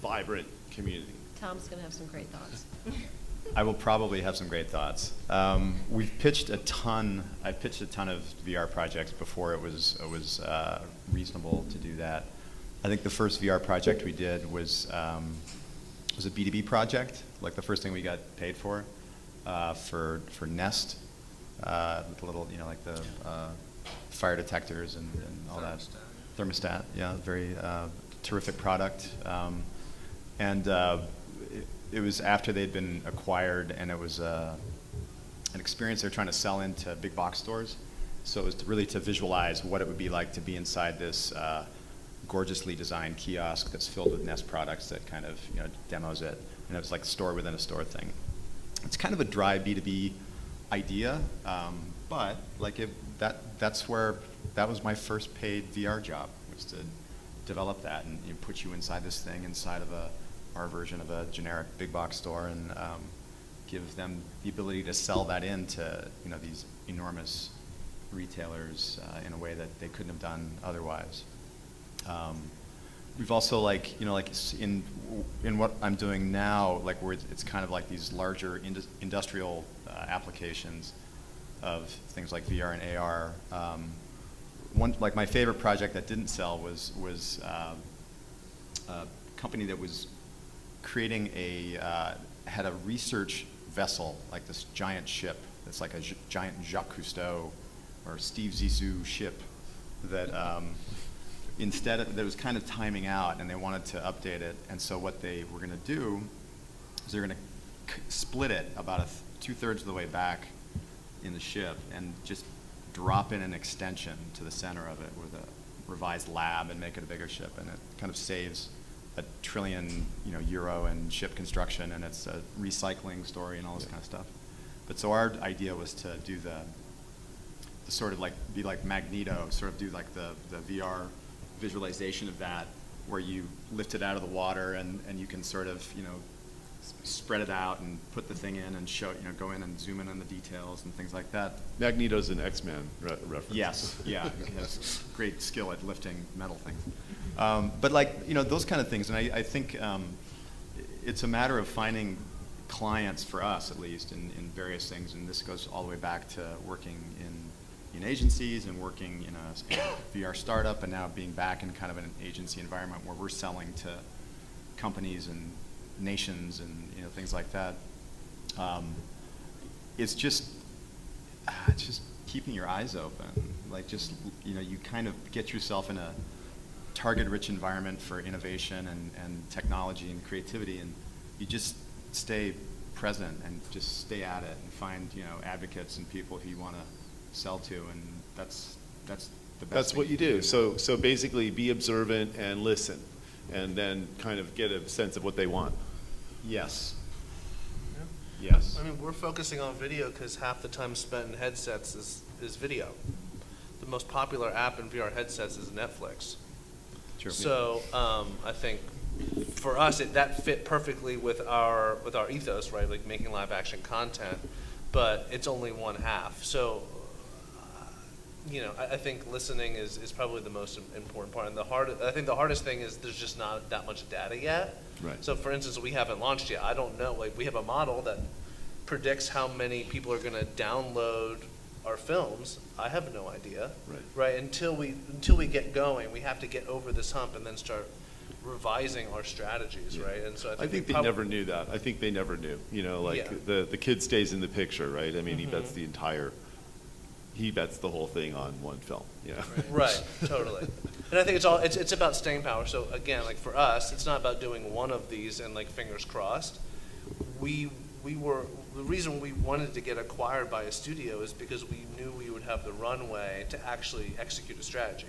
vibrant community? Tom's going to have some great thoughts. I will probably have some great thoughts. We've pitched a ton. I pitched a ton of VR projects before it was reasonable to do that. I think the first VR project we did was a B2B project, like the first thing we got paid for Nest, the little, like the fire detectors and all that. Thermostat, yeah, very terrific product. It was after they'd been acquired, and it was an experience they're trying to sell into big box stores. So it was really to visualize what it would be like to be inside this gorgeously designed kiosk that's filled with Nest products that kind of demos it, and it was like a store within a store thing. It's kind of a dry B2B idea, but that was my first paid VR job, was to develop that and put you inside this thing, inside of our version of a generic big box store, and give them the ability to sell that into these enormous retailers in a way that they couldn't have done otherwise. We've also in what I'm doing now, where it's kind of like these larger industrial applications of things like VR and AR. One, my favorite project that didn't sell was a company that was creating had a research vessel, like this giant ship that's like a giant Jacques Cousteau or Steve Zissou ship that that was kind of timing out, and they wanted to update it. And so what they were going to do is they're going to split it about 2/3 of the way back in the ship and just drop in an extension to the center of it with a revised lab and make it a bigger ship. And it kind of saves $1 trillion, euro in ship construction, and it's a recycling story and all this kind of stuff. But so our idea was to do the sort of like, be like Magneto, sort of do like the VR visualization of that, where you lift it out of the water and you can sort of, spread it out and put the thing in and show, go in and zoom in on the details and things like that. Magneto's an X-Men reference. Yes, yeah, he has great skill at lifting metal things. But like, those kind of things, and I think it's a matter of finding clients, for us at least, in various things, and this goes all the way back to working in agencies and working in a VR startup, and now being back in kind of an agency environment where we're selling to companies and nations and things like that. It's just keeping your eyes open. Like you kind of get yourself in a target-rich environment for innovation and technology and creativity, and you just stay present and just stay at it and find advocates and people who you want to sell to, and that's the best. That's what you do. So basically, be observant and listen, and then kind of get a sense of what they want. Yes. Yeah. Yes. I mean, we're focusing on video because half the time spent in headsets is video. The most popular app in VR headsets is Netflix. Sure. So I think for us, that fit perfectly with our ethos, right? Like making live action content, but it's only one half. So I think listening is probably the most important part. And I think the hardest thing is there's just not that much data yet. Right. So for instance, we haven't launched yet. I don't know. Like we have a model that predicts how many people are going to download our films. I have no idea. Right. Until we get going, we have to get over this hump and then start revising our strategies. Yeah. Right. And so I think they never knew that. I think they never knew. The kid stays in the picture, right? I mean, he bets the whole thing on one film. Right, totally. And I think it's about staying power. So again, like for us, it's not about doing one of these and like fingers crossed. The reason we wanted to get acquired by a studio is because we knew we would have the runway to actually execute a strategy.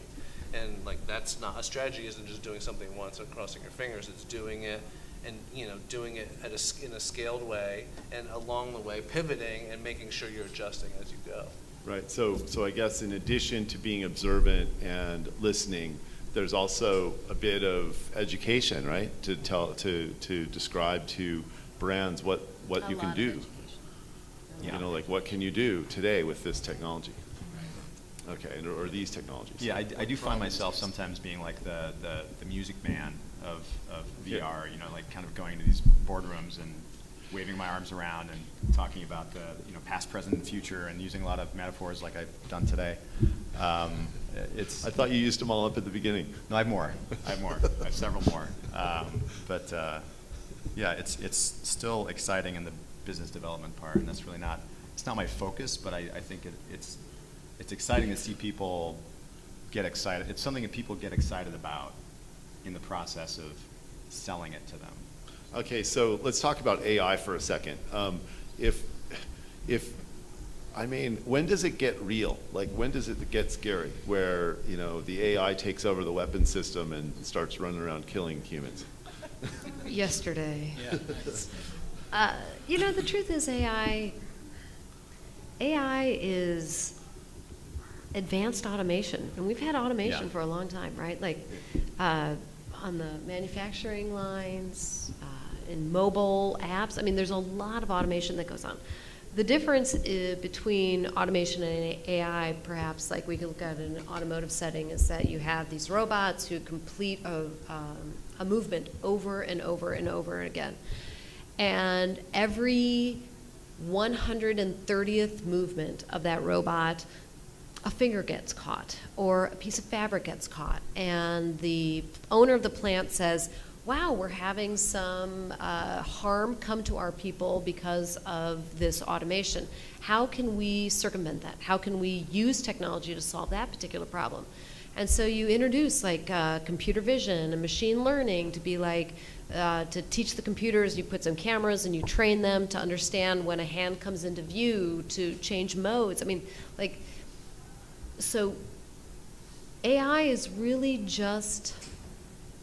And like that's not a strategy isn't just doing something once and crossing your fingers. It's doing it and doing it in a scaled way, and along the way pivoting and making sure you're adjusting as you go. Right. So I guess in addition to being observant and listening, there's also a bit of education, right? To describe to brands what you can do. Yeah. Like what can you do today with this technology? Okay, or these technologies. Yeah, I do find myself sometimes being like the music man of VR. Like kind of going into these boardrooms and waving my arms around and talking about the past, present, and future, and using a lot of metaphors like I've done today. I thought you used them all up at the beginning. No, I have more. I have several more. But yeah, it's still exciting in the business development part, and that's really it's not my focus, but I think it's exciting to see people get excited. It's something that people get excited about in the process of selling it to them. Okay, so let's talk about AI for a second. When does it get real? Like, when does it get scary? Where the AI takes over the weapon system and starts running around killing humans? Yesterday. Yeah. The truth is AI is advanced automation, and we've had automation for a long time, right? Like on the manufacturing lines, in mobile apps. I mean, there's a lot of automation that goes on. The difference between automation and AI, perhaps, like we can look at in an automotive setting, is that you have these robots who complete a movement over and over and over again. And every 130th movement of that robot, a finger gets caught or a piece of fabric gets caught. And the owner of the plant says, wow, we're having some harm come to our people because of this automation. How can we circumvent that? How can we use technology to solve that particular problem? And so you introduce like computer vision and machine learning to be like, to teach the computers, you put some cameras and you train them to understand when a hand comes into view, to change modes. I mean, like, so AI is really just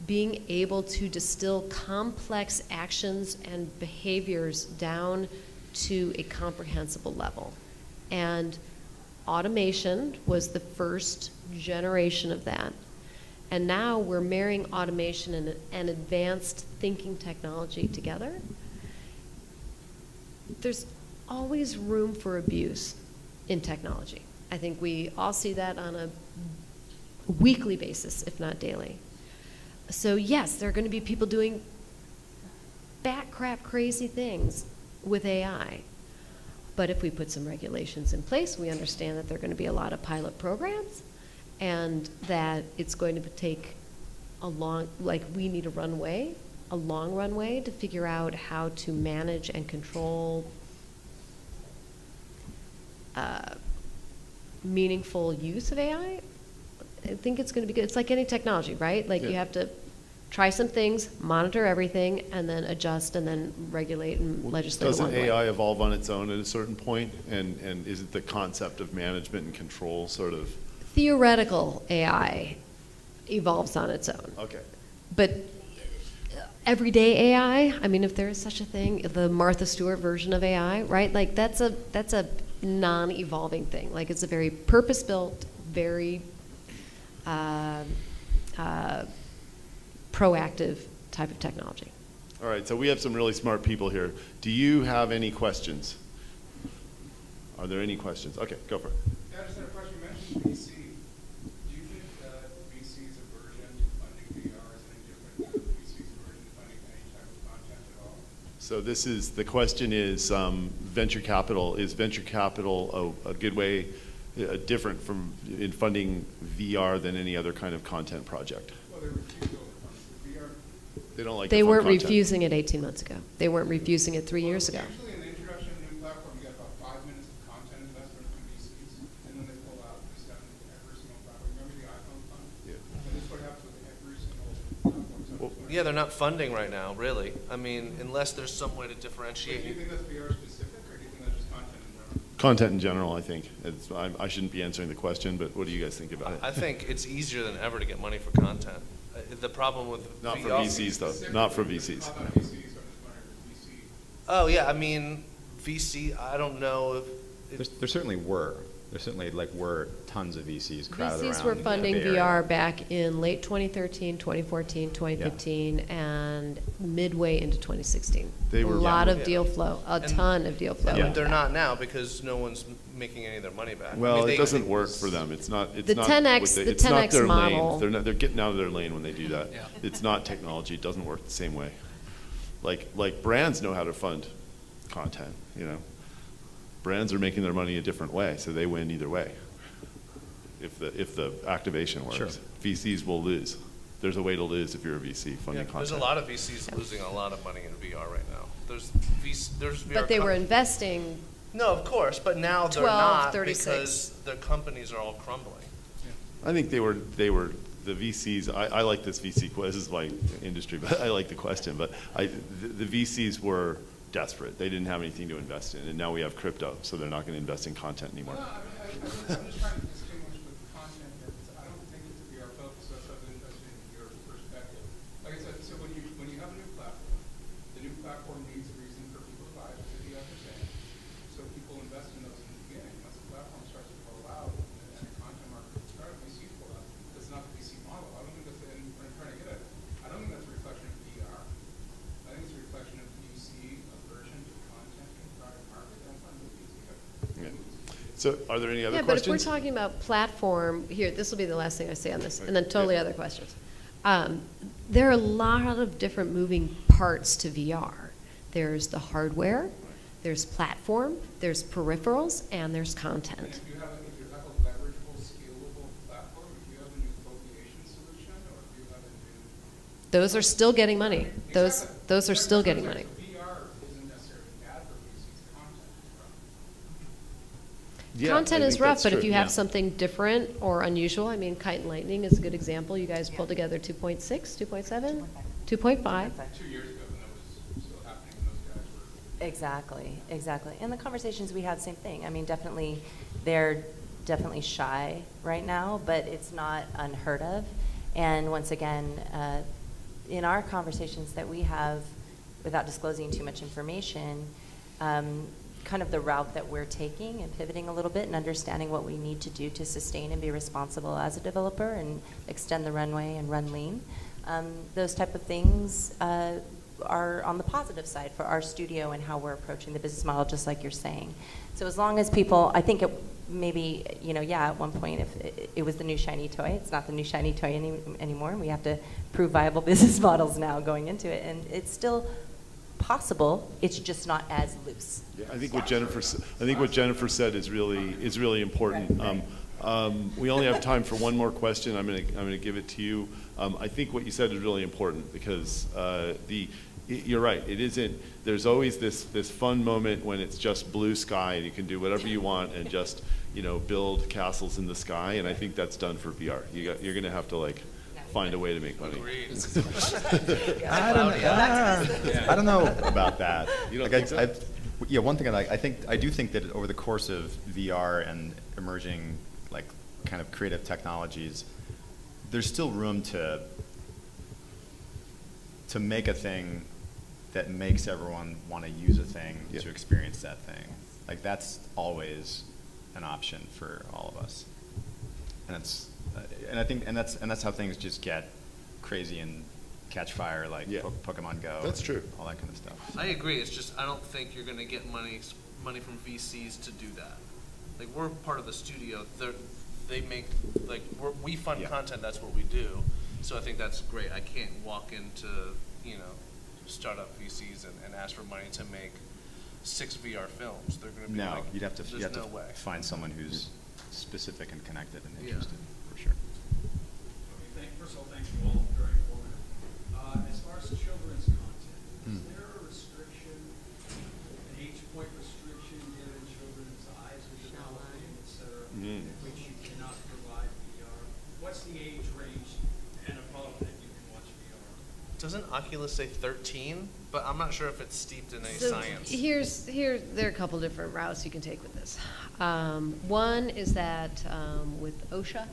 being able to distill complex actions and behaviors down to a comprehensible level. And automation was the first generation of that. And now we're marrying automation and advanced thinking technology together. There's always room for abuse in technology. I think we all see that on a weekly basis, if not daily. So yes, there are going to be people doing bat crap crazy things with AI. But if we put some regulations in place, we understand that there are going to be a lot of pilot programs, and that it's going to take a long, like we need a long runway to figure out how to manage and control meaningful use of AI. I think it's going to be good. It's like any technology, right? Like you have to try some things, monitor everything, and then adjust and then regulate and legislate along Doesn't the way. AI evolve on its own at a certain point? And is it the concept of management and control sort of? Theoretical AI evolves on its own. Okay. But everyday AI, I mean, if there is such a thing, the Martha Stewart version of AI, right? Like that's a non-evolving thing. Like it's a very purpose-built, very proactive type of technology. All right, so we have some really smart people here. Do you have any questions? Are there any questions? Okay, go for it. Yeah, I just had a question. You mentioned VC. Do you think that VC's aversion to funding VR is any different than VC's aversion to funding any type of content at all? So this is, the question is venture capital. Is venture capital a good way, different from in funding VR than any other kind of content project? Well, they refuse to fund VR. They don't like They to fund weren't content. refusing it 18 months ago. They weren't refusing it 3 years ago. Usually in the introduction of a new platform, you get about 5 minutes of content investment from VCs, and then they pull out this down every single platform. Remember the iPhone fund? Yeah. And this is what happens with every single platform. So Well, Yeah, they're not funding right now, really. I mean, unless there's some way to do you differentiate. think that's VR specific, or do you think that's just content in general? Content in general, I think. I shouldn't be answering the question, but what do you guys think about it? I think it's easier than ever to get money for content. The problem with Not for VR VCs, though. Not for VCs. How about VCs? I'm just wondering if VC. Oh yeah, I mean, VC. I don't know if There certainly were. There certainly were tons of VCs crowded around. VCs were funding the Bay Area. VR back in late 2013, 2014, 2015, and midway into 2016. They were- a lot of Yeah. deal flow, a And- ton of deal flow. Yeah. but they're not now because no one's making any of their money back. I Well, mean, it they- doesn't work for them. It's not. It's The not 10X what the it's not 10X their model- lane. They're getting out of their lane when they do that. Yeah. It's not technology. It doesn't work the same way. Like brands know how to fund content. You know, brands are making their money a different way, so they win either way. If the activation works, Sure. VCs will lose. There's a way to lose if you're a VC Yeah, funding content. there's a lot of VCs losing a lot of money in VR right now. There's VR. But they were investing. No, of course, but now they're 12, not 36. because their companies are all crumbling. I think they were the VCs. I like this VC question. This is my industry, but I like the question. But the VCs were desperate. They didn't have anything to invest in, and now we have crypto, so they're not going to invest in content anymore. No, I'm just trying to distinguish with content here, because I don't think it's a VR focus, so that's something interested in your perspective. Like I said, so when you have a new platform, the new platform needs a reason for people to buy it, as you understand. So people invest in those in the beginning. Once the platform starts to roll out and the content market starts, VC pull out. That's not the VC model. I don't think that's what I'm trying to get at. I don't think that's a reflection of VR. I think it's a reflection of VC aversion to content in the private market. That's not what VC Yeah. So, are there any other Yeah, but if we're questions? talking about platform, here, this will be the last thing I say on this, and then Right. totally Yeah. other questions. There are a lot of different moving parts to VR. There's the hardware, there's platform, there's peripherals, and there's content. If you have a leverageable, scalable platform, if you have a new co-creation solution, or if you have a new... Those are still getting money. Those Exactly. are still getting money. VR isn't necessarily bad for VC's content. Yeah, Content I is think rough, that's but if true. you have Yeah. something different or unusual, I mean, Kite and Lightning is a good example. You guys pulled together 2.6, 2.7, 2.5. 2 years ago, when that was still happening, and those guys were... Exactly. And the conversations we had, same thing. I mean, definitely, they're definitely shy right now, but it's not unheard of. And once again, in our conversations that we have, without disclosing too much information, kind of the route that we're taking and pivoting a little bit and understanding what we need to do to sustain and be responsible as a developer and extend the runway and run lean. Those type of things are on the positive side for our studio and how we're approaching the business model, just like you're saying. So as long as people, I think it maybe, yeah, at one point if it was the new shiny toy, it's not the new shiny toy anymore, and we have to prove viable business models now going into it, and it's still possible, it's just not as loose. Yeah, I think what Jennifer said is really important. We only have time for one more question. I'm gonna give it to you. I think what you said is really important because you're right. It isn't. There's always this fun moment when it's just blue sky and you can do whatever you want and just build castles in the sky. And I think that's done for VR. You're gonna have to find a way to make money. I don't know about that. You don't think so? Yeah, one thing I do think that over the course of VR and emerging kind of creative technologies, there's still room to make a thing that makes everyone want to use a thing to experience that thing. That's always an option for all of us, and I think that's how things just get crazy and catch fire, Pokemon Go. That's true. All that kind of stuff. I agree. It's just I don't think you're going to get money from VCs to do that. We're part of the studio. They make we fund content. That's what we do. So I think that's great. I can't walk into startup VCs and ask for money to make 6 VR films. They're going to be you'd have to way. Find someone who's specific and connected and Yeah. interested for sure. Okay, first of all, thank you all. Very informative. As far as children's content, is there a restriction, an age point restriction given children's eyes are developing, et cetera, which you cannot provide VR? What's the age range and above that you can watch VR? Doesn't Oculus say 13? But I'm not sure if it's steeped in any So science. there are a couple different routes you can take with this. One is that with OSHA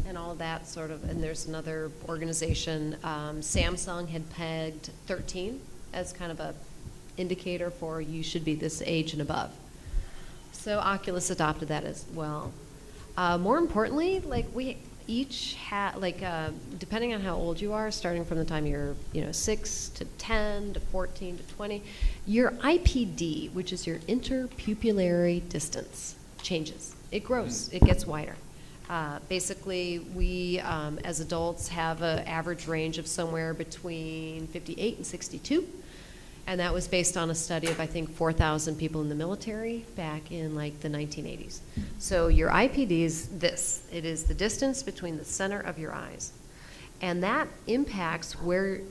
and all that sort of, and there's another organization, Samsung had pegged 13 as kind of a indicator for you should be this age and above. So Oculus adopted that as well. More importantly, we each have, depending on how old you are, starting from the time you're 6 to 10 to 14 to 20, your IPD, which is your interpupillary distance, changes. It grows. It gets wider. Basically, we as adults have an average range of somewhere between 58 and 62. And that was based on a study of, I think, 4,000 people in the military back in the 1980s. So your IPD is this. It is the distance between the center of your eyes. And that impacts where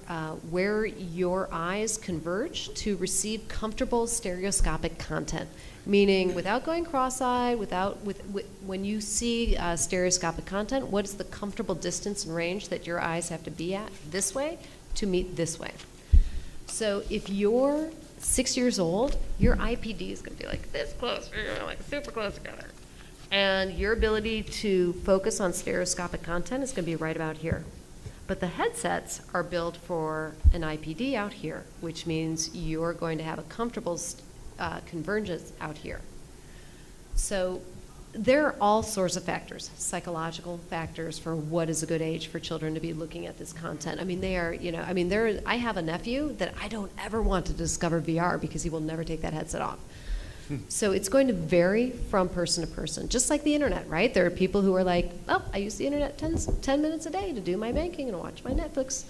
your eyes converge to receive comfortable stereoscopic content. Meaning, without going cross-eyed, when you see stereoscopic content, what is the comfortable distance and range that your eyes have to be at this way to meet this way? So if you're 6 years old, your IPD is going to be this close, super close together. And your ability to focus on stereoscopic content is going to be right about here. But the headsets are built for an IPD out here, which means you're going to have a comfortable convergence out here. So there are all sorts of factors, psychological factors for what is a good age for children to be looking at this content. I have a nephew that I don't ever want to discover VR because he will never take that headset off. So it's going to vary from person to person, just like the internet, right? There are people who are I use the internet 10 minutes a day to do my banking and watch my Netflix.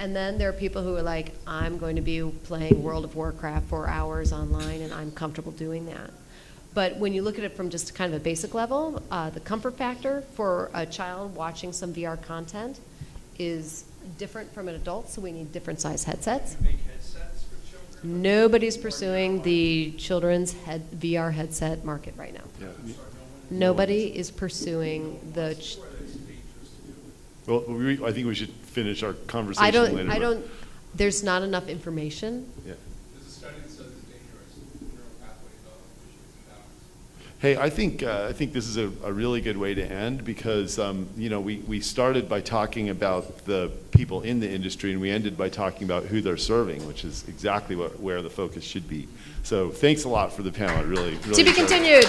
And then there are people who are I'm going to be playing World of Warcraft for hours online and I'm comfortable doing that. But when you look at it from just kind of a basic level, the comfort factor for a child watching some VR content is different from an adult, so we need different size headsets. Do you make headsets for children? Nobody's pursuing the children's VR headset market right now. Yeah. Nobody is pursuing the... Well, I think we should finish our conversation later. There's not enough information. Yeah. There's a study that says it's dangerous neural pathway development issues and balance. Hey, I think this is a really good way to end because we started by talking about the people in the industry and we ended by talking about who they're serving, which is exactly where the focus should be. So thanks a lot for the panel. I really To be continued.